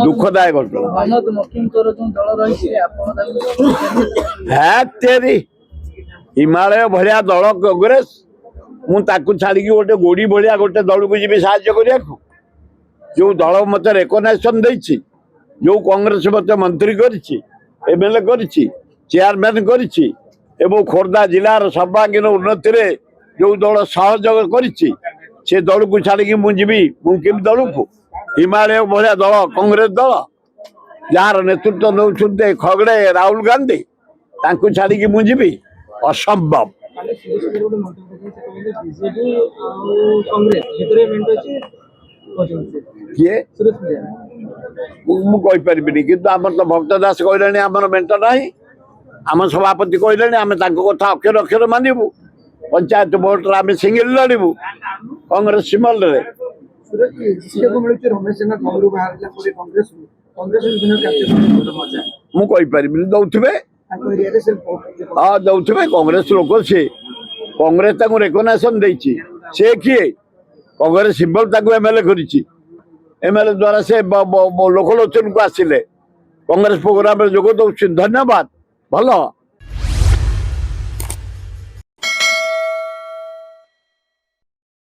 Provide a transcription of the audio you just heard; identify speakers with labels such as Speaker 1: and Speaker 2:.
Speaker 1: ଦୁଃଖଦାୟକ ଘଟଣା। ତେରି ହିମାଳୟ ଭଳିଆ ଦଳ କଂଗ୍ରେସ, ମୁଁ ତାକୁ ଛାଡ଼ିକି ଗୋଟେ ଗୋଡ଼ି ଭଳିଆ ଗୋଟେ ଦଳକୁ ଯିବି ସାହାଯ୍ୟ କରିବାକୁ? ଯୋଉ ଦଳ ମତେ ରେକଗ୍ନାଇସନ ଦେଇଛି, ଯୋଉ କଂଗ୍ରେସ ମତେ ମନ୍ତ୍ରୀ କରିଛି, MLA କରିଛି, ଚେୟାରମ୍ୟାନ କରିଛି ଏବଂ ଖୋର୍ଦ୍ଧା ଜିଲ୍ଲାର ସର୍ବାଙ୍ଗୀନ ଉନ୍ନତିରେ ଯୋଉ ଦଳ ସହଯୋଗ କରିଛି, ସେ ଦଳକୁ ଛାଡ଼ିକି ମୁଁ ଯିବି ମୁଁ କେମିତି ଦଳକୁ? ହିମାଳୟ ଭଳିଆ ଦଳ କଂଗ୍ରେସ ଦଳ, ଯାହାର ନେତୃତ୍ୱ ନେଉଛନ୍ତି ଖଗଡେ ରାହୁଲ ଗାନ୍ଧୀ, ତାଙ୍କୁ ଛାଡ଼ିକି ମୁଁ ଯିବି? ଅସମ୍ଭବ। କିଏ ମୁଁ କହିପାରିବିନି, କିନ୍ତୁ ଆମର ତ ଭକ୍ତ ଦାସ କହିଲେଣି ଆମର ମେଣ୍ଟ ନାହିଁ, ଆମ ସଭାପତି କହିଲେଣି ଆମେ ତାଙ୍କ କଥା ଅକ୍ଷର ଅକ୍ଷର ମାନିବୁ। ପଞ୍ଚାୟତ ଭୋଟରେ ଆମେ ସିଙ୍ଗଲ ଲଢିବୁ କଂଗ୍ରେସ ସିମଲରେ। ମୁଁ କହିପାରିବିନି, ଦଉଥିବେ ହଁ ଦଉଥିବେ। କଂଗ୍ରେସ ଲୋକ ସିଏ, କଂଗ୍ରେସ ତାଙ୍କୁ ରେକଗ୍ନାଇସନ ଦେଇଛି। ସେ କିଏ? କଂଗ୍ରେସ ସିମ୍ବଲ ତାଙ୍କୁ MLA କରିଛି। MLA ଦ୍ୱାରା ସେ ଲୋକଲୋଚନକୁ ଆସିଲେ, କଂଗ୍ରେସ ପ୍ରୋଗ୍ରାମରେ ଯୋଗ ଦଉଛନ୍ତି। ଧନ୍ୟବାଦ, ଭଲ।